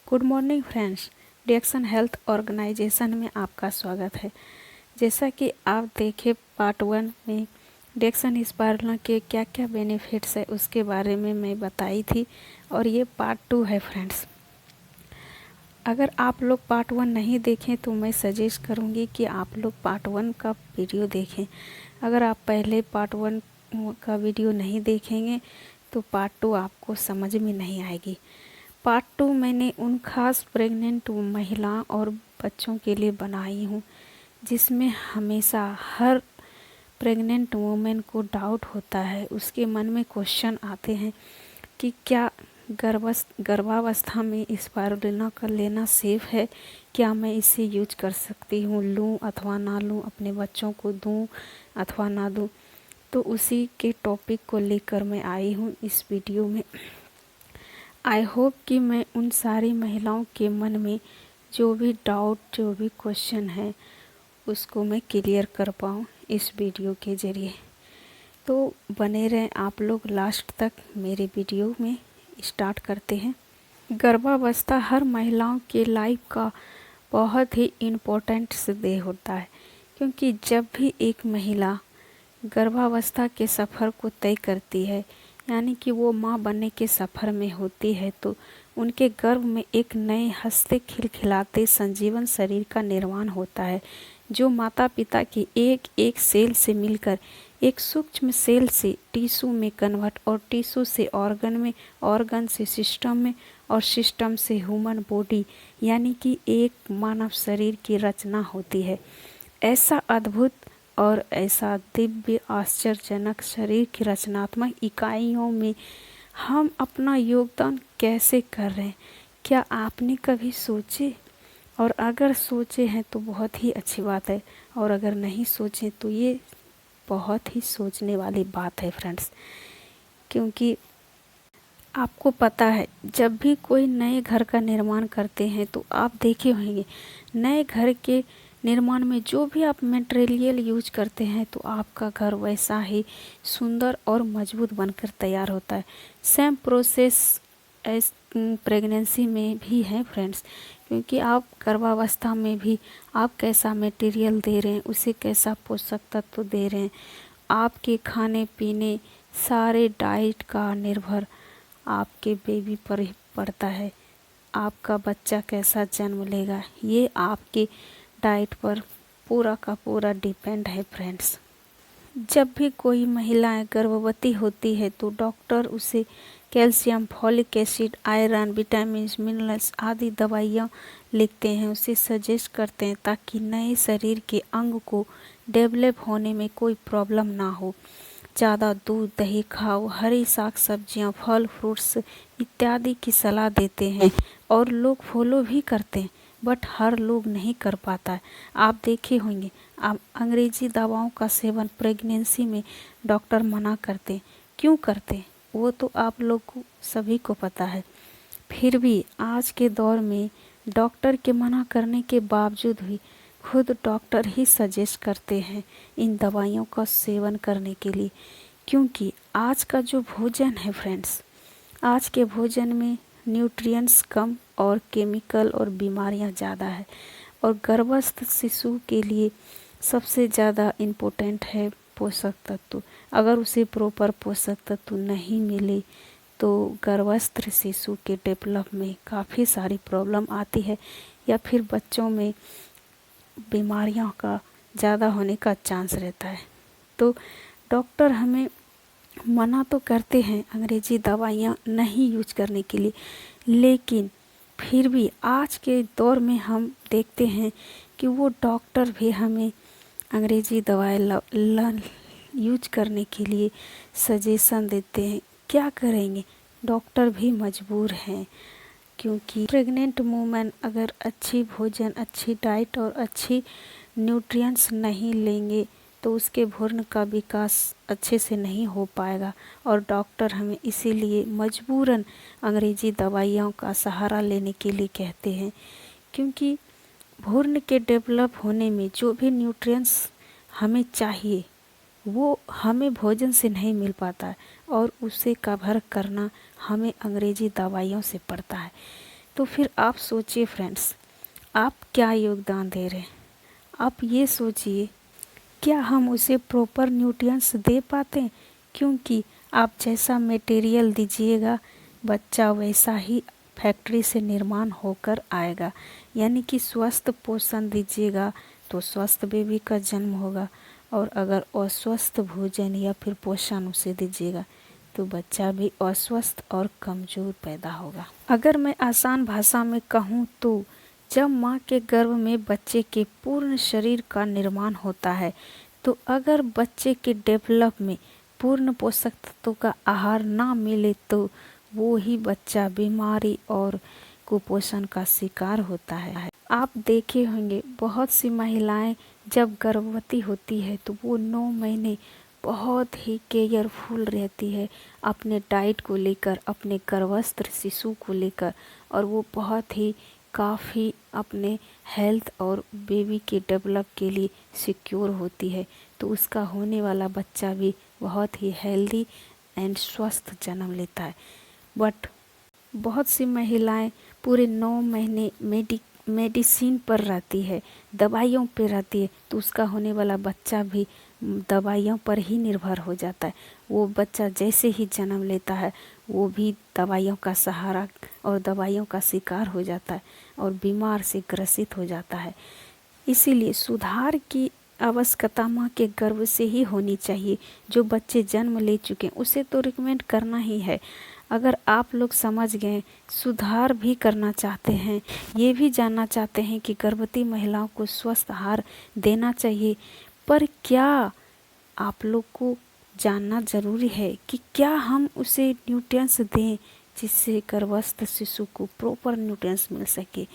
Good morning friends. डिएक्सन health organisation में आपका स्वागत है। जैसा कि आप देखें पार्ट 1 में डिएक्सन स्पाइरुलिना के क्या क्या बेनिफिट्स है उसके बारे में मैं बताई थी और ये पार्ट 2 है फ्रेंड्स। अगर आप लोग पार्ट 1 नहीं देखें तो मैं सजेस्ट करूँगी कि आप लोग पार्ट 1 का वीडियो देखें। अगर आप पहले पार्ट 1 का वीडियो नहीं देखेंगे तो पार्ट 2 आपको समझ में नहीं आएगी। पार्ट 2 मैंने उन खास प्रेग्नेंट महिलाओं और बच्चों के लिए बनाई हूँ जिसमें हमेशा हर प्रेग्नेंट वुमेन को डाउट होता है, उसके मन में क्वेश्चन आते हैं कि क्या गर्भावस्था में स्पाइरुलिना का लेना सेफ़ है, क्या मैं इसे यूज कर सकती हूँ, लूँ अथवा ना लूँ, अपने बच्चों को दूँ अथवा ना दूँ। तो उसी के टॉपिक को लेकर मैं आई हूँ इस वीडियो में। आई होप कि मैं उन सारी महिलाओं के मन में जो भी डाउट, जो भी क्वेश्चन है उसको मैं क्लियर कर पाऊँ इस वीडियो के ज़रिए। तो बने रहें आप लोग लास्ट तक मेरे वीडियो में। स्टार्ट करते हैं। गर्भावस्था हर महिलाओं के लाइफ का बहुत ही इम्पोर्टेंट डे होता है, क्योंकि जब भी एक महिला गर्भावस्था के सफ़र को तय करती है, यानी कि वो माँ बनने के सफ़र में होती है, तो उनके गर्भ में एक नए हंसते खिलखिलाते संजीवन शरीर का निर्माण होता है, जो माता पिता की एक एक सेल से मिलकर एक सूक्ष्म सेल से टिश्यू में कन्वर्ट और टिश्यू से ऑर्गन में, ऑर्गन से सिस्टम में और सिस्टम से ह्यूमन बॉडी यानी कि एक मानव शरीर की रचना होती है। ऐसा अद्भुत और ऐसा दिव्य आश्चर्यजनक शरीर की रचनात्मक इकाइयों में हम अपना योगदान कैसे कर रहे हैं, क्या आपने कभी सोचे? और अगर सोचे हैं तो बहुत ही अच्छी बात है, और अगर नहीं सोचे तो ये बहुत ही सोचने वाली बात है फ्रेंड्स। क्योंकि आपको पता है जब भी कोई नए घर का निर्माण करते हैं तो आप देखे होंगे नए घर के निर्माण में जो भी आप मटेरियल यूज करते हैं तो आपका घर वैसा ही सुंदर और मजबूत बनकर तैयार होता है। सेम प्रोसेस एस प्रेगनेंसी में भी है फ्रेंड्स, क्योंकि आप गर्भावस्था में भी आप कैसा मटेरियल दे रहे हैं, उसे कैसा पोषक तत्व दे रहे हैं, आपके खाने पीने सारे डाइट का निर्भर आपके बेबी पर ही पड़ता है। आपका बच्चा कैसा जन्म लेगा ये आपके डाइट पर पूरा का पूरा डिपेंड है फ्रेंड्स। जब भी कोई महिलाएं गर्भवती होती है तो डॉक्टर उसे calcium, folic acid, iron, vitamin, minerals आदि दवाइयाँ लिखते हैं, उसे सजेस्ट करते हैं ताकि नए शरीर के अंग को डेवलप होने में कोई प्रॉब्लम ना हो। ज़्यादा दूध दही खाओ, हरी साग सब्जियाँ, फल फ्रूट्स इत्यादि की सलाह देते हैं और लोग फॉलो भी करते हैं, बट हर लोग नहीं कर पाता है। आप देखे होंगे आप अंग्रेजी दवाओं का सेवन प्रेगनेंसी में डॉक्टर मना करते हैं। क्यों करते हैं वो तो आप लोग को सभी को पता है। फिर भी आज के दौर में डॉक्टर के मना करने के बावजूद भी खुद डॉक्टर ही सजेस्ट करते हैं इन दवाइयों का सेवन करने के लिए, क्योंकि आज का जो भोजन है फ्रेंड्स, आज के भोजन में न्यूट्रिएंट्स कम और केमिकल और बीमारियां ज़्यादा है। और गर्भस्थ शिशु के लिए सबसे ज़्यादा इम्पोर्टेंट है पोषक तत्व। अगर उसे प्रॉपर पोषक तत्व नहीं मिले तो गर्भस्थ शिशु के डेवलप में काफ़ी सारी प्रॉब्लम आती है, या फिर बच्चों में बीमारियों का ज़्यादा होने का चांस रहता है। तो डॉक्टर हमें मना तो करते हैं अंग्रेजी दवाइयाँ नहीं यूज करने के लिए, लेकिन फिर भी आज के दौर में हम देखते हैं कि वो डॉक्टर भी हमें अंग्रेजी दवाई यूज करने के लिए सजेशन देते हैं। क्या करेंगे, डॉक्टर भी मजबूर हैं, क्योंकि प्रेग्नेंट वुमेन अगर अच्छी भोजन, अच्छी डाइट और अच्छी न्यूट्रिएंट्स नहीं लेंगे तो उसके भ्रूण का विकास अच्छे से नहीं हो पाएगा, और डॉक्टर हमें इसीलिए मजबूरन अंग्रेजी दवाइयों का सहारा लेने के लिए कहते हैं। क्योंकि भ्रूण के डेवलप होने में जो भी न्यूट्रिएंट्स हमें चाहिए वो हमें भोजन से नहीं मिल पाता है, और उसे कवर करना हमें अंग्रेजी दवाइयों से पड़ता है। तो फिर आप सोचिए फ्रेंड्स, आप क्या योगदान दे रहे हैं। आप ये सोचिए, क्या हम उसे प्रॉपर न्यूट्रिएंट्स दे पाते हैं? क्योंकि आप जैसा मटेरियल दीजिएगा, बच्चा वैसा ही फैक्ट्री से निर्माण होकर आएगा। यानी कि स्वस्थ पोषण दीजिएगा तो स्वस्थ बेबी का जन्म होगा, और अगर अस्वस्थ भोजन या फिर पोषण उसे दीजिएगा तो बच्चा भी अस्वस्थ और कमज़ोर पैदा होगा। अगर मैं आसान भाषा में कहूँ तो जब माँ के गर्भ में बच्चे के पूर्ण शरीर का निर्माण होता है, तो अगर बच्चे के डेवलप में पूर्ण पोषक तत्वों का आहार ना मिले तो वो ही बच्चा बीमारी और कुपोषण का शिकार होता है। आप देखे होंगे बहुत सी महिलाएं जब गर्भवती होती है तो वो 9 महीने बहुत ही केयरफुल रहती है अपने डाइट को लेकर, अपने गर्भस्थ शिशु को लेकर, और वो बहुत ही काफ़ी अपने हेल्थ और बेबी के डेवलप के लिए सिक्योर होती है। तो उसका होने वाला बच्चा भी बहुत ही हेल्दी एंड स्वस्थ जन्म लेता है। बट बहुत सी महिलाएं पूरे 9 महीने मेडिसिन पर रहती है, दवाइयों पर रहती है, तो उसका होने वाला बच्चा भी दवाइयों पर ही निर्भर हो जाता है। वो बच्चा जैसे ही जन्म लेता है वो भी दवाइयों का सहारा और दवाइयों का शिकार हो जाता है और बीमार से ग्रसित हो जाता है। इसीलिए सुधार की आवश्यकता माँ के गर्भ से ही होनी चाहिए। जो बच्चे जन्म ले चुके हैं उसे तो रिकमेंड करना ही है। अगर आप लोग समझ गए, सुधार भी करना चाहते हैं, ये भी जानना चाहते हैं कि गर्भवती महिलाओं को स्वस्थ आहार देना चाहिए, पर क्या आप लोग को जानना ज़रूरी है कि क्या हम उसे न्यूट्रिएंट्स दें जिससे गर्भस्थ शिशु को प्रॉपर न्यूट्रिएंट्स मिल सके।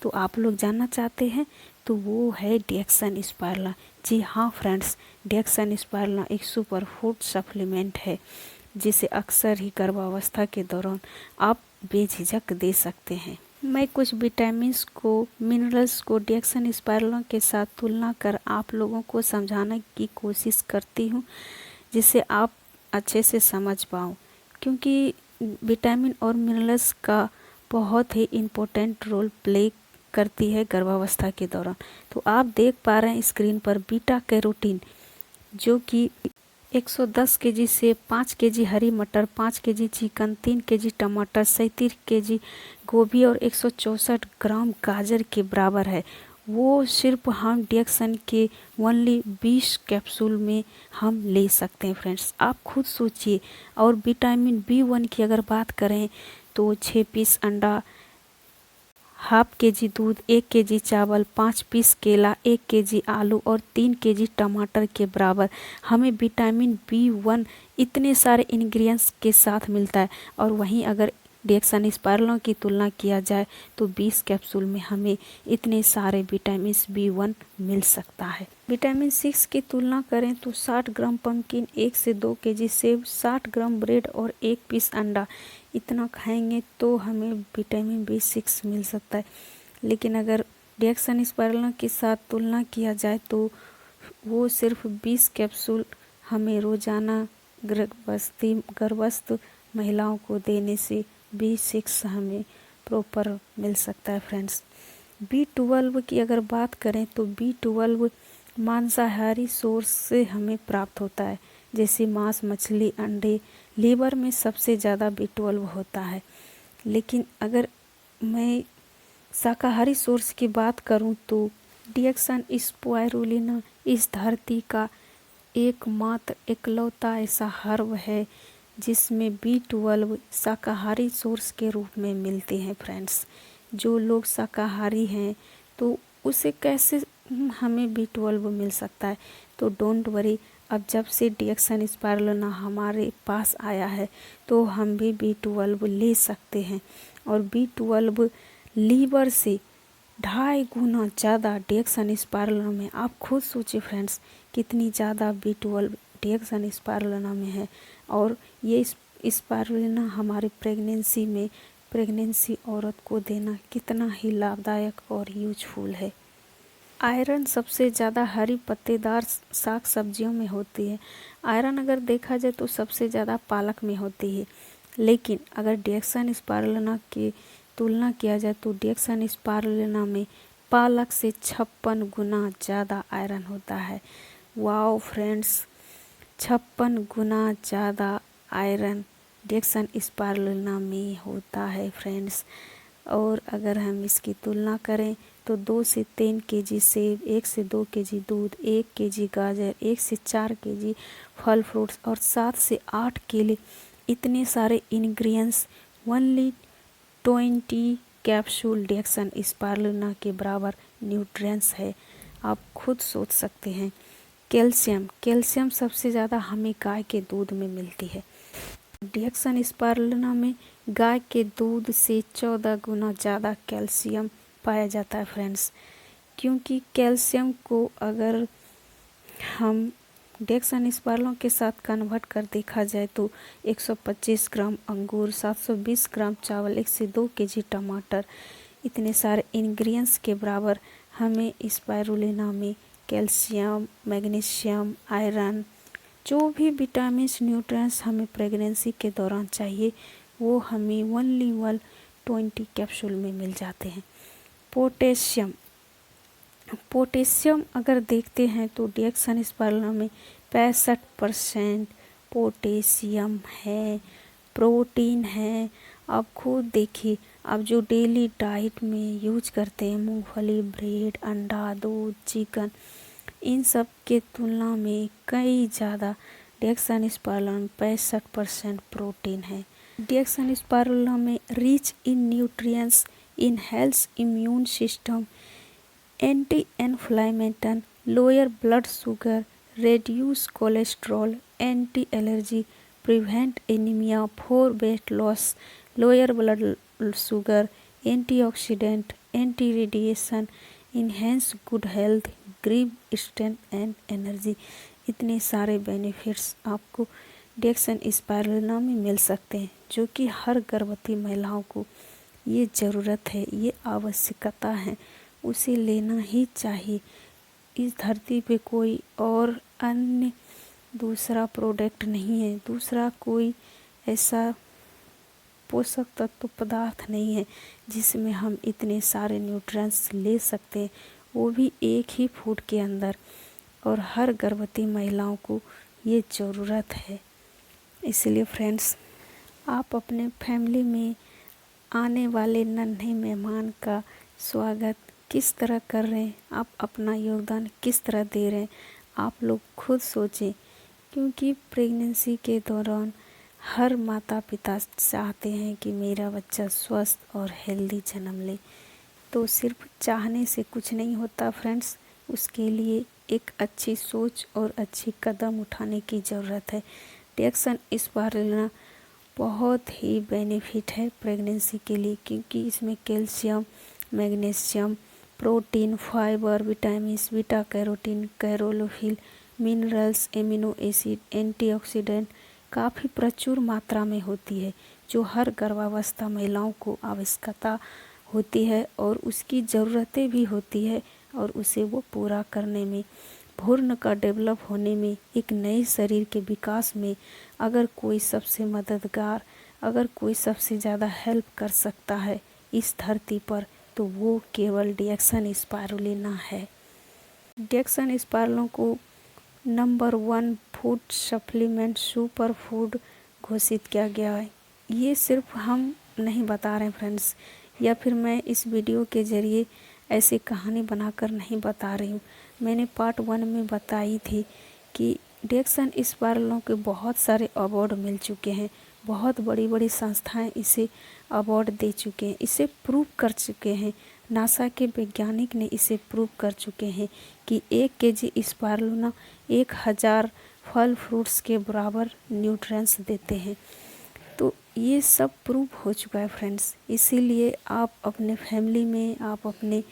तो आप लोग जानना चाहते हैं तो वो है डिएक्सन स्पाइरुलिना। जी हाँ फ्रेंड्स, डिएक्सन स्पाइरुलिना एक सुपर फूड सप्लीमेंट है जिसे अक्सर ही गर्भावस्था के दौरान आप बेझिझक दे सकते हैं। मैं कुछ विटामिन्स को, मिनरल्स को डिएक्सन स्पाइरुलिना के साथ तुलना कर आप लोगों को समझाने की कोशिश करती हूँ जिससे आप अच्छे से समझ पाओ, क्योंकि विटामिन और मिनरल्स का बहुत ही इम्पोर्टेंट रोल प्ले करती है गर्भावस्था के दौरान। तो आप देख पा रहे हैं स्क्रीन पर बीटा कैरोटीन, जो कि 110 केजी से 5 केजी हरी मटर, 5 केजी चिकन, 3 केजी टमाटर, 37 केजी गोभी और 164 ग्राम गाजर के बराबर है। वो सिर्फ हम डिएक्सन के ओनली 20 कैप्सूल में हम ले सकते हैं फ्रेंड्स। आप खुद सोचिए। और विटामिन B1 की अगर बात करें तो 6 पीस अंडा, हाफ केजी दूध, 1 केजी चावल, 5 पीस केला, 1 केजी आलू और 3 केजी टमाटर के बराबर हमें विटामिन B1 इतने सारे इंग्रेडिएंट्स के साथ मिलता है। और वहीं अगर डिएक्सन स्पाइरुलिना की तुलना किया जाए तो 20 कैप्सूल में हमें इतने सारे विटामिन B1 मिल सकता है। विटामिन 6 की तुलना करें तो 60 ग्राम पंपकिन, 1 से 2 केजी सेब, 60 ग्राम ब्रेड और 1 पीस अंडा, इतना खाएंगे तो हमें विटामिन B6 मिल सकता है। लेकिन अगर डिएक्सन स्पाइरुलिना के साथ तुलना किया जाए तो वो सिर्फ 20 कैप्सूल हमें रोजाना गर्भस्थ महिलाओं को देने से B6 हमें प्रॉपर मिल सकता है फ्रेंड्स। B12 की अगर बात करें तो B12 मांसाहारी सोर्स से हमें प्राप्त होता है, जैसे मांस, मछली, अंडे। लीवर में सबसे ज़्यादा B12 होता है। लेकिन अगर मैं शाकाहारी सोर्स की बात करूं तो डिएक्सन स्पाइरुलिना इस धरती का एकमात्र इकलौता ऐसा हर्ब है जिसमें B12 शाकाहारी सोर्स के रूप में मिलते हैं फ्रेंड्स। जो लोग शाकाहारी हैं तो उसे कैसे हमें B12 मिल सकता है? तो डोंट वरी, अब जब से डिएक्सन स्पाइरुलिना हमारे पास आया है तो हम भी B12 ले सकते हैं। और B12 लीवर से 2.5 गुना ज़्यादा डिएक्सन स्पाइरुलिना में। आप खुद सोचिए फ्रेंड्स, कितनी ज़्यादा B12 डिएक्सन स्पाइरुलिना में है। और ये स्पाइरुलिना हमारी प्रेगनेंसी औरत को देना कितना ही लाभदायक और यूजफुल है। आयरन सबसे ज़्यादा हरी पत्तेदार साग सब्जियों में होती है। आयरन अगर देखा जाए तो सबसे ज़्यादा पालक में होती है। लेकिन अगर डिएक्सन स्पाइरुलिना की तुलना किया जाए तो डिएक्सन स्पारुलिना में पालक से 56 गुना ज़्यादा आयरन होता है। वाओ फ्रेंड्स, 56 गुना ज़्यादा आयरन डिएक्सन स्पारुलिना में होता है फ्रेंड्स। और अगर हम इसकी तुलना करें तो 2 से 3 केजी सेब, 1 से 2 केजी दूध, 1 केजी गाजर, 1 से 4 केजी फल फ्रूट्स और 7 से 8 केले, इतने सारे इंग्रेडिएंट्स ओनली 20 कैप्सूल डिएक्सन स्पारुलिना के बराबर न्यूट्रिएंट्स है। आप खुद सोच सकते हैं। कैल्शियम सबसे ज़्यादा हमें गाय के दूध में मिलती है। डिएक्सन स्पारुलिना में गाय के दूध से 14 गुना ज़्यादा कैल्शियम पाया जाता है फ्रेंड्स। क्योंकि कैल्शियम को अगर हम डिएक्सन स्पारुलिना के साथ कन्वर्ट कर देखा जाए तो 125 ग्राम अंगूर, 720 ग्राम चावल, 1 से 2 केजी टमाटर, इतने सारे इंग्रेडिएंट्स के बराबर हमें स्पारुलिना में कैल्शियम, मैग्नीशियम, आयरन, जो भी विटामिन्स न्यूट्रिएंट्स हमें प्रेगनेंसी के दौरान चाहिए वो हमें ओनली 20 कैप्सूल में मिल जाते हैं। पोटेशियम अगर देखते हैं तो डिएक्सन स्पारुलिना में 65% पोटेशियम है, प्रोटीन है। आप खुद देखिए, आप जो डेली डाइट में यूज करते हैं मूंगफली, ब्रेड, अंडा, दूध, चिकन, इन सब के तुलना में कई ज़्यादा डिएक्सन स्पारुलिना में 65% प्रोटीन है। डिएक्सन स्पारुलिना में rich in nutrients, inhales immune system, anti inflammatory, lower blood sugar, reduce cholesterol, anti allergy, prevent anaemia, for weight loss, lower blood sugar, antioxidant, anti radiation, enhance good health, give strength and energy, इतने सारे benefits आपको DXN स्पारुलिना में मिल सकते हैं, जो कि हर गर्भवती महिलाओं को ये ज़रूरत है, ये आवश्यकता है, उसे लेना ही चाहिए। इस धरती पे कोई और अन्य दूसरा प्रोडक्ट नहीं है, दूसरा कोई ऐसा पोषक तत्व पदार्थ नहीं है जिसमें हम इतने सारे न्यूट्रिएंट्स ले सकते हैं, वो भी एक ही फूड के अंदर। और हर गर्भवती महिलाओं को ये ज़रूरत है। इसलिए फ्रेंड्स, आप अपने फैमिली में आने वाले नन्हे मेहमान का स्वागत किस तरह कर रहे हैं, आप अपना योगदान किस तरह दे रहे हैं, आप लोग खुद सोचें। क्योंकि प्रेगनेंसी के दौरान हर माता पिता चाहते हैं कि मेरा बच्चा स्वस्थ और हेल्दी जन्म ले। तो सिर्फ चाहने से कुछ नहीं होता फ्रेंड्स, उसके लिए एक अच्छी सोच और अच्छी कदम उठाने की ज़रूरत है। डिएक्सन स्पारुलिना बहुत ही बेनिफिट है प्रेगनेंसी के लिए, क्योंकि इसमें calcium, magnesium, protein, fibre, vitamins, beta carotene, chlorophyll, minerals, amino acid, antioxidant काफ़ी प्रचुर मात्रा में होती है, जो हर गर्भावस्था महिलाओं को आवश्यकता होती है और उसकी ज़रूरतें भी होती है, और उसे वो पूरा करने में, भ्रूण का डेवलप होने में, एक नए शरीर के विकास में अगर कोई सबसे मददगार, अगर कोई सबसे ज़्यादा हेल्प कर सकता है इस धरती पर, तो वो केवल डिएक्सन स्पारुलिना है। डिएक्सन स्पारुलिना को number 1 food supplement super food घोषित किया गया है। ये सिर्फ हम नहीं बता रहे हैं फ्रेंड्स, या फिर मैं इस वीडियो के ज़रिए ऐसी कहानी बनाकर नहीं बता रही हूँ। मैंने पार्ट 1 में बताई थी कि डिएक्सन स्पारुलिना के बहुत सारे अवार्ड मिल चुके हैं, बहुत बड़ी बड़ी संस्थाएं इसे अवार्ड दे चुके हैं, इसे प्रूव कर चुके हैं। नासा के वैज्ञानिक ने इसे प्रूव कर चुके हैं कि 1 केजी स्पारुलिना 1000 फल फ्रूट्स के बराबर न्यूट्रिएंट्स देते हैं। तो ये सब प्रूव हो चुका है फ्रेंड्स। इसीलिए आप अपने फैमिली में, आप अपने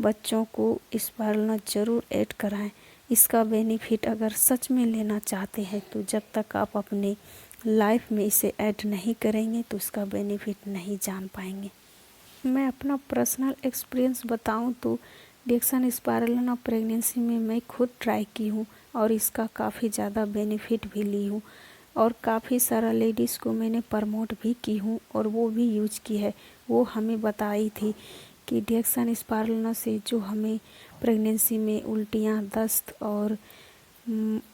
बच्चों को स्पारुलिना ज़रूर ऐड कराएं। इसका बेनिफिट अगर सच में लेना चाहते हैं तो जब तक आप अपने लाइफ में इसे ऐड नहीं करेंगे तो इसका बेनिफिट नहीं जान पाएंगे। मैं अपना पर्सनल एक्सपीरियंस बताऊं तो डिएक्सन स्पारुलिना प्रेगनेंसी में मैं खुद ट्राई की हूं और इसका काफ़ी ज़्यादा बेनिफिट भी ली हूं। और काफ़ी सारा लेडीज़ को मैंने प्रमोट भी की हूँ और वो भी यूज की है। वो हमें बताई थी कि डेक्सामेथासोन से जो हमें प्रेगनेंसी में उल्टियाँ, दस्त और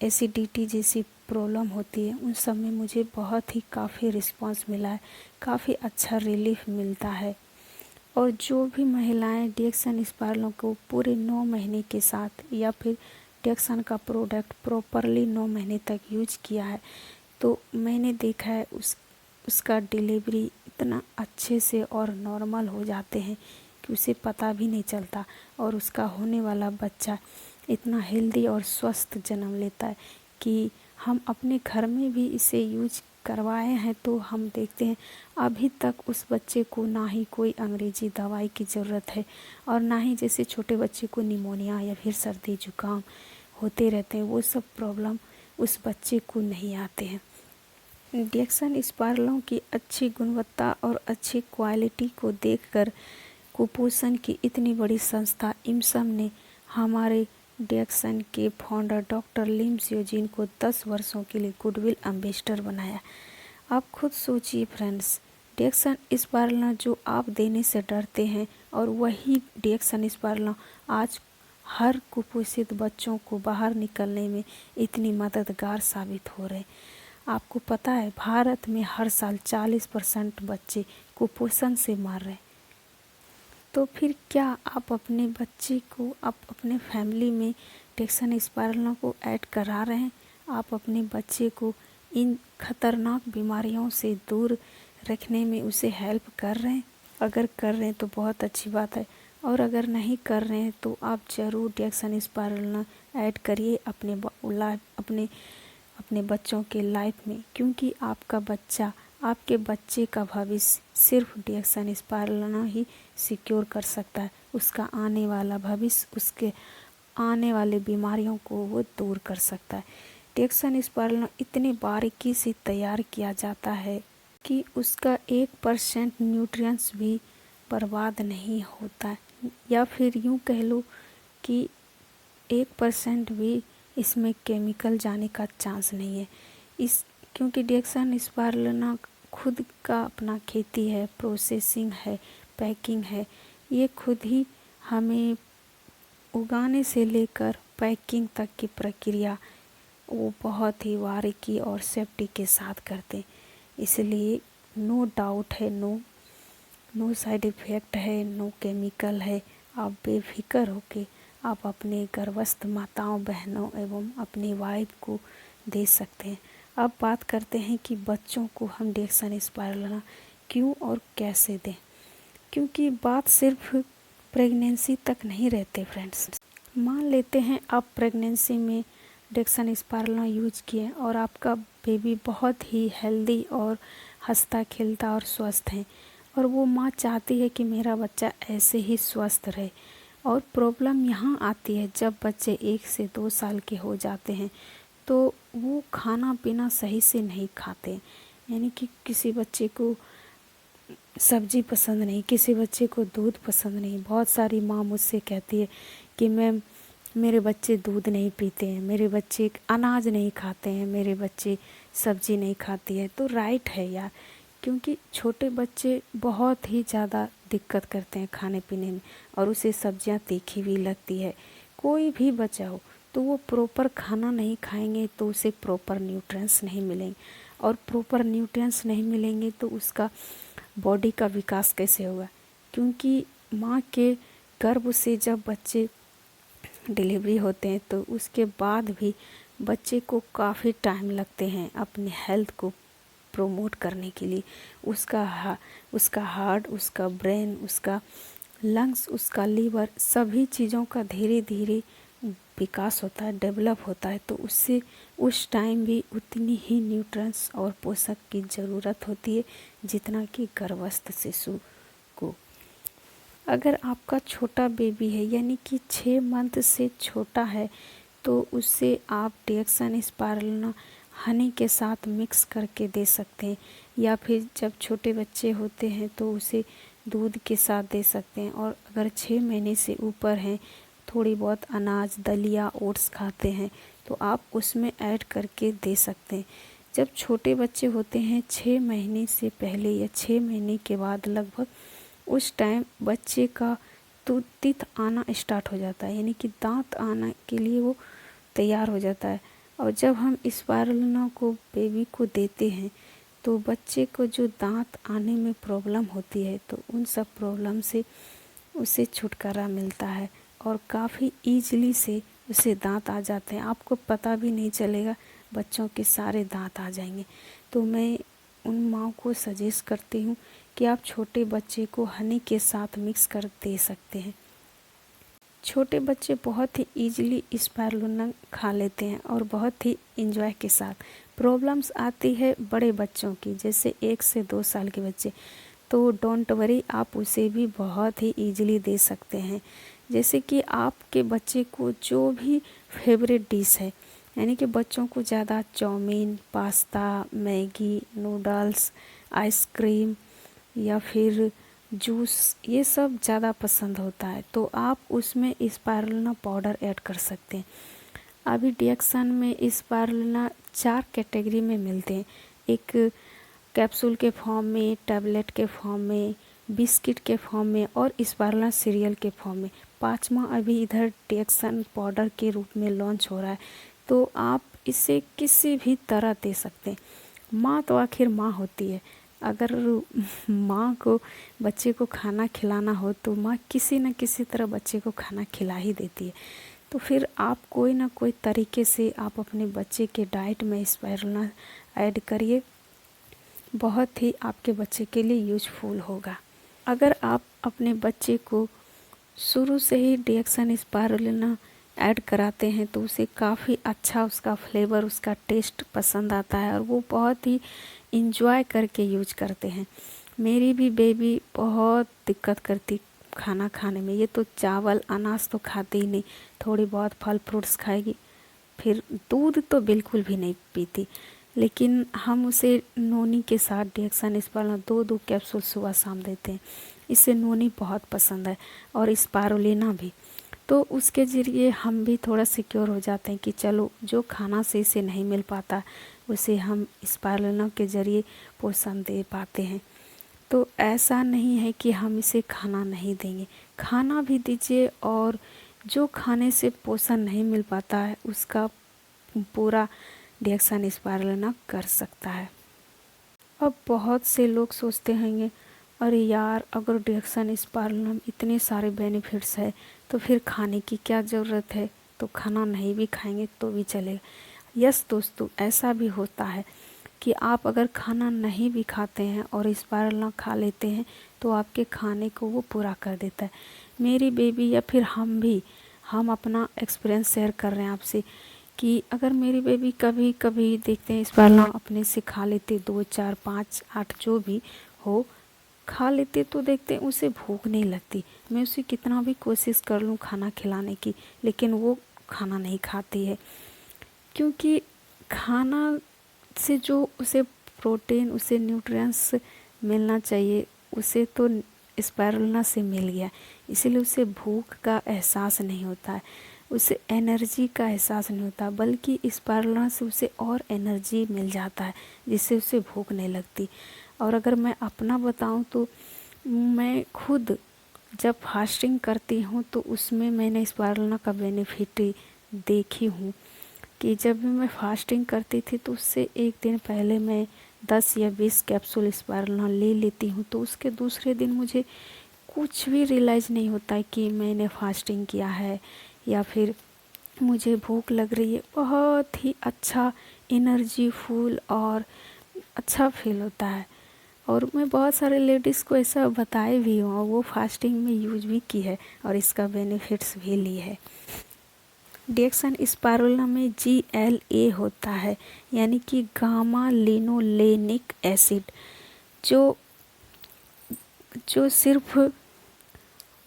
एसिडिटी जैसी प्रॉब्लम होती है, उन सब में मुझे बहुत ही काफ़ी रिस्पांस मिला है, काफ़ी अच्छा रिलीफ मिलता है। और जो भी महिलाएं डेक्सामेथासोन को पूरे 9 महीने के साथ या फिर डेक्सान का प्रोडक्ट प्रॉपरली 9 महीने तक यूज किया है, तो मैंने देखा है उसका डिलीवरी इतना अच्छे से और नॉर्मल हो जाते हैं कि उसे पता भी नहीं चलता, और उसका होने वाला बच्चा इतना हेल्दी और स्वस्थ जन्म लेता है कि हम अपने घर में भी इसे यूज करवाए हैं। तो हम देखते हैं अभी तक उस बच्चे को ना ही कोई अंग्रेजी दवाई की ज़रूरत है, और ना ही जैसे छोटे बच्चे को निमोनिया या फिर सर्दी जुकाम होते रहते हैं, वो सब प्रॉब्लम उस बच्चे को नहीं आते हैं। डेक्सामेथासोन की अच्छी गुणवत्ता और अच्छी क्वालिटी को देखकर कुपोषण की इतनी बड़ी संस्था इमसम ने हमारे डेक्सान के फाउंडर डॉक्टर लिम सियोजिन को 10 वर्षों के लिए गुडविल एम्बेसडर बनाया। आप खुद सोचिए फ्रेंड्स, डेक्सामेथासोन जो आप देने से डरते हैं, और वही डेक्सामेथासोन आज हर कुपोषित बच्चों को बाहर निकलने में इतनी मददगार साबित हो रहे हैं। आपको पता है भारत में हर साल 40% बच्चे कुपोषण से मर रहे हैं। तो फिर क्या आप अपने बच्चे को, आप अपने फैमिली में डेक्सामेथासोन को ऐड करा रहे हैं? आप अपने बच्चे को इन खतरनाक बीमारियों से दूर रखने में उसे हेल्प कर रहे हैं? अगर कर रहे हैं तो बहुत अच्छी बात है, और अगर नहीं कर रहे हैं तो आप ज़रूर डेक्सामेथासोन ऐड करिए अपने बच्चों के लाइफ में, क्योंकि आपके बच्चे का भविष्य सिर्फ डेक्सामेथासोन ही सिक्योर कर सकता है। उसका आने वाला भविष्य, उसके आने वाले बीमारियों को वो दूर कर सकता है। डेक्सामेथासोन इतनी बारीकी से तैयार किया जाता है कि उसका 1% न्यूट्रिएंट्स भी बर्बाद नहीं होता है, या फिर यूँ कह लो कि 1% भी इसमें केमिकल जाने का चांस नहीं है। क्योंकि डेक्सामेथासोन खुद का अपना खेती है, प्रोसेसिंग है, पैकिंग है, ये खुद ही हमें उगाने से लेकर पैकिंग तक की प्रक्रिया वो बहुत ही बारीकी और सेफ्टी के साथ करते हैं। इसलिए नो डाउट है, नो साइड इफ़ेक्ट है, नो केमिकल है। आप बेफिक्र होके आप अपने गर्भस्थ माताओं, बहनों एवं अपनी वाइफ को दे सकते हैं। अब बात करते हैं कि बच्चों को हम डेक्सामेथासोन क्यों और कैसे दें, क्योंकि बात सिर्फ प्रेगनेंसी तक नहीं रहते फ्रेंड्स। मान लेते हैं आप प्रेगनेंसी में डेक्सामेथासोन यूज किए और आपका बेबी बहुत ही हेल्दी और हंसता खेलता और स्वस्थ है, और वो माँ चाहती है कि मेरा बच्चा ऐसे ही स्वस्थ रहे। और प्रॉब्लम यहाँ आती है जब बच्चे 1 से 2 साल के हो जाते हैं, तो वो खाना पीना सही से नहीं खाते। यानी कि किसी बच्चे को सब्जी पसंद नहीं, किसी बच्चे को दूध पसंद नहीं। बहुत सारी माँ मुझसे कहती है कि मैम मेरे बच्चे दूध नहीं पीते हैं, मेरे बच्चे अनाज नहीं खाते हैं, मेरे बच्चे सब्जी नहीं खाती है। तो राइट है यार, क्योंकि छोटे बच्चे बहुत ही ज़्यादा दिक्कत करते हैं खाने पीने में, और उसे सब्जियां तीखी भी लगती है। कोई भी बच्चा हो तो वो प्रॉपर खाना नहीं खाएंगे तो उसे प्रॉपर न्यूट्रिएंट्स नहीं मिलेंगे, और प्रॉपर न्यूट्रिएंट्स नहीं मिलेंगे तो उसका बॉडी का विकास कैसे होगा? क्योंकि माँ के गर्भ से जब बच्चे डिलीवरी होते हैं तो उसके बाद भी बच्चे को काफ़ी टाइम लगते हैं अपने हेल्थ को प्रोमोट करने के लिए। उसका हार्ट, उसका ब्रेन, उसका लंग्स, उसका लीवर, सभी चीज़ों का धीरे धीरे विकास होता है, डेवलप होता है। तो उससे उस टाइम भी उतनी ही न्यूट्रिएंट्स और पोषक की ज़रूरत होती है जितना कि गर्भस्थ शिशु को। अगर आपका छोटा बेबी है यानी कि 6 मंथ से छोटा है, तो उससे आप डेक्सामेथासोन हनी के साथ मिक्स करके दे सकते हैं, या फिर जब छोटे बच्चे होते हैं तो उसे दूध के साथ दे सकते हैं। और अगर 6 महीने से ऊपर हैं, थोड़ी बहुत अनाज, दलिया, ओट्स खाते हैं, तो आप उसमें ऐड करके दे सकते हैं। जब छोटे बच्चे होते हैं 6 महीने से पहले या 6 महीने के बाद लगभग, उस टाइम बच्चे का टीथ आना स्टार्ट हो जाता है, यानी कि दांत आने के लिए वो तैयार हो जाता है। और जब हम स्पाइरुलिना को बेबी को देते हैं तो बच्चे को जो दांत आने में प्रॉब्लम होती है, तो उन सब प्रॉब्लम से उसे छुटकारा मिलता है और काफ़ी ईजिली से उसे दांत आ जाते हैं। आपको पता भी नहीं चलेगा, बच्चों के सारे दांत आ जाएंगे। तो मैं उन माँ को सजेस्ट करती हूँ कि आप छोटे बच्चे को हनी के साथ मिक्स कर दे सकते हैं। छोटे बच्चे बहुत ही ईजिली स्पाइरुलिना खा लेते हैं और बहुत ही इंजॉय के साथ। प्रॉब्लम्स आती है बड़े बच्चों की, जैसे 1 से 2 साल के बच्चे, तो डोंट वरी, आप उसे भी बहुत ही ईजिली दे सकते हैं। जैसे कि आपके बच्चे को जो भी फेवरेट डिश है, यानी कि बच्चों को ज़्यादा chowmein, pasta, Maggi, noodles, ice cream या फिर जूस, ये सब ज़्यादा पसंद होता है, तो आप उसमें स्पाइरुलिना पाउडर ऐड कर सकते हैं। अभी डिएक्सन में स्पाइरुलिना 4 कैटेगरी में मिलते हैं, एक कैप्सूल के फॉर्म में, टैबलेट के फॉर्म में, बिस्किट के फॉर्म में और स्पाइरुलिना सीरियल के फॉर्म में। 5वां अभी इधर डिएक्सन पाउडर के रूप में लॉन्च हो रहा है, तो आप इसे किसी भी तरह दे सकते हैं। माँ तो आखिर माँ होती है, अगर माँ को बच्चे को खाना खिलाना हो तो माँ किसी न किसी तरह बच्चे को खाना खिला ही देती है। तो फिर आप कोई ना कोई तरीके से आप अपने बच्चे के डाइट में स्पाइरुलिना ऐड करिए, बहुत ही आपके बच्चे के लिए यूजफुल होगा। अगर आप अपने बच्चे को शुरू से ही डिएक्सन स्पाइरुलिना ऐड कराते हैं तो उसे काफ़ी अच्छा उसका फ्लेवर, उसका टेस्ट पसंद आता है और वो बहुत ही इंजॉय करके यूज करते हैं। मेरी भी बेबी बहुत दिक्कत करती खाना खाने में, ये तो चावल अनाज तो खाती ही नहीं, थोड़ी बहुत फल फ्रूट्स खाएगी, फिर दूध तो बिल्कुल भी नहीं पीती। लेकिन हम उसे नोनी के साथ डिएक्सन स्पाइरुलिना 2-2 कैप्सूल सुबह शाम देते हैं। इससे नोनी बहुत पसंद है और स्पाइरुलिना भी, तो उसके ज़रिए हम भी थोड़ा सिक्योर हो जाते हैं कि चलो जो खाना से इसे नहीं मिल पाता उसे हम स्पाइरुलिना के ज़रिए पोषण दे पाते हैं। तो ऐसा नहीं है कि हम इसे खाना नहीं देंगे, खाना भी दीजिए और जो खाने से पोषण नहीं मिल पाता है उसका पूरा डिएक्सन स्पाइरुलिना कर सकता है। अब बहुत से लोग सोचते होंगे, अरे यार, अगर डिएक्सन स्पाइरुलिना में इतने सारे बेनिफिट्स है तो फिर खाने की क्या ज़रूरत है, तो खाना नहीं भी खाएंगे तो भी चलेगा। यस दोस्तों, ऐसा भी होता है कि आप अगर खाना नहीं भी खाते हैं और स्पाइरुलिना खा लेते हैं तो आपके खाने को वो पूरा कर देता है। मेरी बेबी या फिर हम अपना एक्सपीरियंस शेयर कर रहे हैं आपसे कि अगर मेरी बेबी कभी कभी देखते हैं स्पाइरुलिना अपने से खा लेते, 2, 4, 5, 8 जो भी हो खा लेते, तो देखते हैं उसे भूख नहीं लगती। मैं उसे कितना भी कोशिश कर लूँ खाना खिलाने की, लेकिन वो खाना नहीं खाती है, क्योंकि खाना से जो उसे प्रोटीन, उसे न्यूट्रिएंट्स मिलना चाहिए, उसे तो स्पाइरुलिना से मिल गया, इसीलिए उसे भूख का एहसास नहीं होता है, उसे एनर्जी का एहसास नहीं होता, बल्कि स्पाइरुलिना से उसे और एनर्जी मिल जाता है जिससे उसे भूख नहीं लगती। और अगर मैं अपना बताऊं तो मैं खुद जब फास्टिंग करती हूं तो उसमें मैंने स्पाइरुलिना का बेनिफिट देखी हूँ कि जब भी मैं फास्टिंग करती थी तो उससे एक दिन पहले मैं 10 या 20 कैप्सूल स्पाइरुलिना ले लेती हूँ, तो उसके दूसरे दिन मुझे कुछ भी रियलाइज़ नहीं होता है कि मैंने फास्टिंग किया है या फिर मुझे भूख लग रही है। बहुत ही अच्छा एनर्जी फुल और अच्छा फील होता है। और मैं बहुत सारे लेडीज़ को ऐसा बताए भी हूँ और वो फास्टिंग में यूज भी की है और इसका बेनिफिट्स भी ली है। डिएक्सन स्पाइरुलिना में GLA होता है, यानी कि गामा लिनोलेनिक एसिड, जो सिर्फ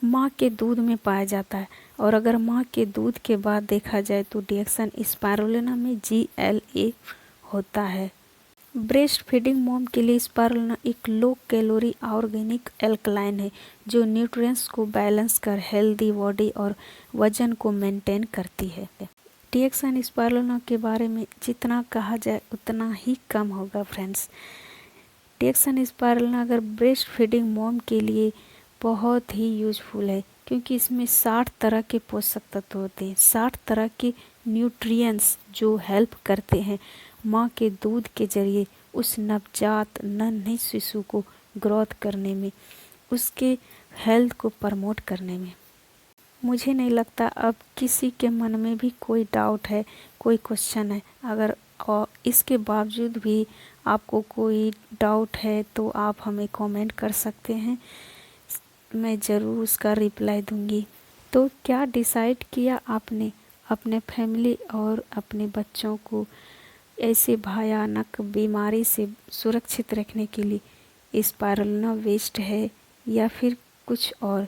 माँ के दूध में पाया जाता है। और अगर माँ के दूध के बाद देखा जाए तो डिएक्सन स्पाइरुलिना में GLA होता है। ब्रेस्ट फीडिंग मॉम के लिए स्पाइरुलिना एक लो कैलोरी ऑर्गेनिक एल्कलाइन है जो न्यूट्रिएंट्स को बैलेंस कर हेल्दी बॉडी और वजन को मेंटेन करती है। डीएक्साइनस्पाइरुलिना के बारे में जितना कहा जाए उतना ही कम होगा फ्रेंड्स। डीएक्साइनस्पाइरुलिना अगर ब्रेस्ट फीडिंग मॉम के लिए बहुत ही यूजफुल है, क्योंकि इसमें 60 तरह के पोषक तत्व होते हैं, 60 तरह के न्यूट्रिएंट्स जो हेल्प करते हैं माँ के दूध के जरिए उस नवजात नन्हे शिशु को ग्रोथ करने में, उसके हेल्थ को प्रमोट करने में। मुझे नहीं लगता अब किसी के मन में भी कोई डाउट है, कोई क्वेश्चन है। अगर इसके बावजूद भी आपको कोई डाउट है तो आप हमें कमेंट कर सकते हैं, मैं ज़रूर उसका रिप्लाई दूंगी। तो क्या डिसाइड किया आपने अपने फैमिली और अपने बच्चों को ऐसे भयानक बीमारी से सुरक्षित रखने के लिए स्पाइरुलिना वेस्ट है या फिर कुछ और?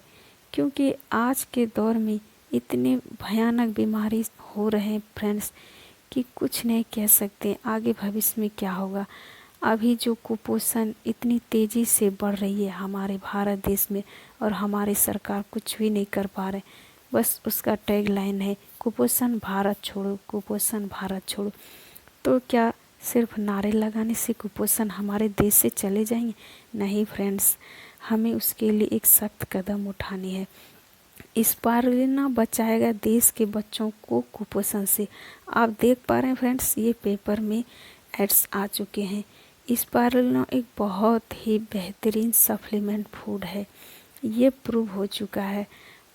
क्योंकि आज के दौर में इतने भयानक बीमारी हो रहे हैं फ्रेंड्स कि कुछ नहीं कह सकते आगे भविष्य में क्या होगा। अभी जो कुपोषण इतनी तेज़ी से बढ़ रही है हमारे भारत देश में, और हमारी सरकार कुछ भी नहीं कर पा रहे, बस उसका टैग लाइन है कुपोषण भारत छोड़ो, कुपोषण भारत छोड़ो। तो क्या सिर्फ नारे लगाने से कुपोषण हमारे देश से चले जाएंगे? नहीं फ्रेंड्स, हमें उसके लिए एक सख्त कदम उठानी है। स्पाइरुलिना बचाएगा देश के बच्चों को कुपोषण से। आप देख पा रहे हैं फ्रेंड्स, ये पेपर में एड्स आ चुके हैं। स्पाइरुलिना एक बहुत ही बेहतरीन सप्लीमेंट फूड है, ये प्रूव हो चुका है।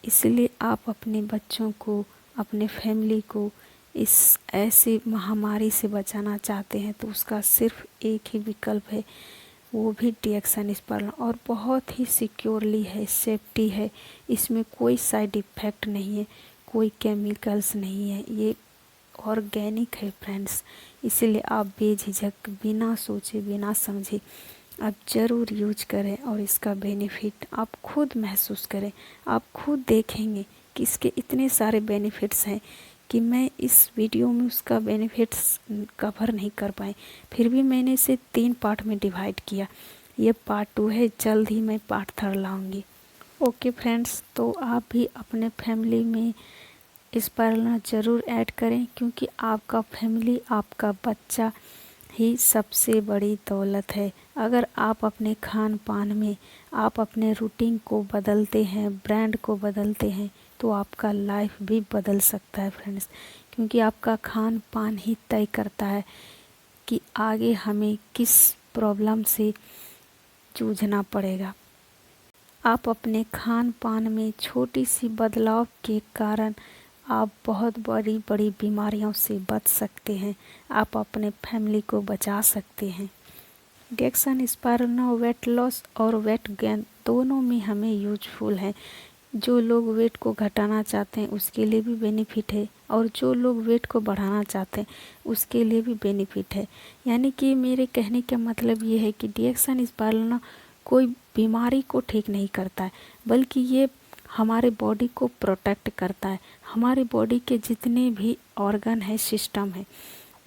इसलिए आप अपने बच्चों को, अपने फैमिली को इस ऐसी महामारी से बचाना चाहते हैं तो उसका सिर्फ एक ही विकल्प है, वो भी डीएक्साइनस्पाइरुलिना, और बहुत ही सिक्योरली है, सेफ्टी है, इसमें कोई साइड इफ़ेक्ट नहीं है, कोई केमिकल्स नहीं है, ये ऑर्गेनिक है फ्रेंड्स। इसीलिए आप बेझिझक, बिना सोचे बिना समझे आप ज़रूर यूज करें और इसका बेनिफिट आप खुद महसूस करें। आप खुद देखेंगे कि इसके इतने सारे बेनिफिट्स हैं कि मैं इस वीडियो में उसका बेनिफिट्स कवर नहीं कर पाई, फिर भी मैंने इसे 3 पार्ट में डिवाइड किया। ये पार्ट 2 है, जल्द ही मैं पार्ट 3 लाऊंगी। ओके फ्रेंड्स, तो आप भी अपने फैमिली में स्पाइरुलिना ज़रूर ऐड करें, क्योंकि आपका फैमिली, आपका बच्चा ही सबसे बड़ी दौलत है। अगर आप अपने खान पान में आप अपने रूटीन को बदलते हैं, ब्रांड को बदलते हैं, तो आपका लाइफ भी बदल सकता है फ्रेंड्स, क्योंकि आपका खान पान ही तय करता है कि आगे हमें किस प्रॉब्लम से जूझना पड़ेगा। आप अपने खान पान में छोटी सी बदलाव के कारण आप बहुत बड़ी बड़ी बीमारियों से बच सकते हैं, आप अपने फैमिली को बचा सकते हैं। डीएक्साइनस्पाइरुलिना वेट लॉस और वेट गेन दोनों में हमें यूजफुल है। जो लोग वेट को घटाना चाहते हैं उसके लिए भी बेनिफिट है, और जो लोग वेट को बढ़ाना चाहते हैं उसके लिए भी बेनिफिट है। यानी कि मेरे कहने का मतलब ये है कि डीएक्साइनस्पाइरुलिना कोई बीमारी को ठीक नहीं करता है, बल्कि ये हमारे बॉडी को प्रोटेक्ट करता है। हमारे बॉडी के जितने भी ऑर्गन है, सिस्टम है,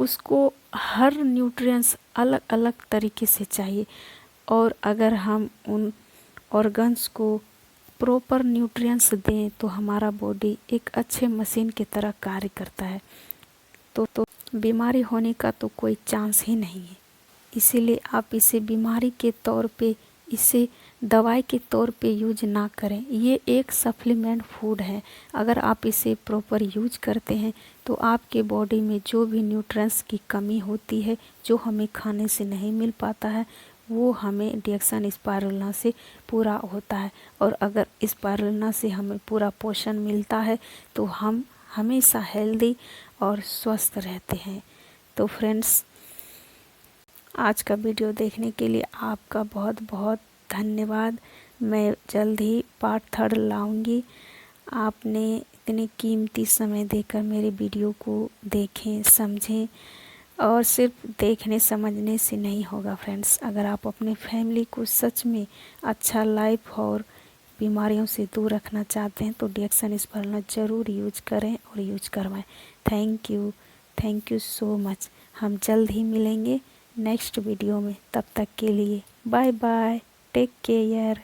उसको हर न्यूट्रिएंट्स अलग अलग तरीके से चाहिए, और अगर हम उन ऑर्गन्स को प्रॉपर न्यूट्रिएंट्स दें तो हमारा बॉडी एक अच्छे मशीन की तरह कार्य करता है। तो बीमारी होने का तो कोई चांस ही नहीं है। इसीलिए आप इसे बीमारी के तौर पे, इसे दवाई के तौर पे यूज ना करें। ये एक सप्लीमेंट फूड है। अगर आप इसे प्रॉपर यूज करते हैं तो आपके बॉडी में जो भी न्यूट्रिएंट्स की कमी होती है, जो हमें खाने से नहीं मिल पाता है, वो हमें डीएक्साइनस्पाइरुलिना से पूरा होता है। और अगर स्पाइरुलिना से हमें पूरा पोषण मिलता है तो हम हमेशा हेल्दी और स्वस्थ रहते हैं। तो फ्रेंड्स, आज का वीडियो देखने के लिए आपका बहुत बहुत धन्यवाद। मैं जल्द ही पार्ट 3 लाऊंगी। आपने इतने कीमती समय देकर मेरे वीडियो को देखें, समझें, और सिर्फ देखने समझने से नहीं होगा फ्रेंड्स। अगर आप अपने फैमिली को सच में अच्छा लाइफ और बीमारियों से दूर रखना चाहते हैं तो डीएक्साइनस्पाइरुलिना ज़रूर यूज करें और यूज करवाएं। Thank you so much. हम जल्द ही मिलेंगे नेक्स्ट वीडियो में। तब तक के लिए बाय बाय, टेक केयर।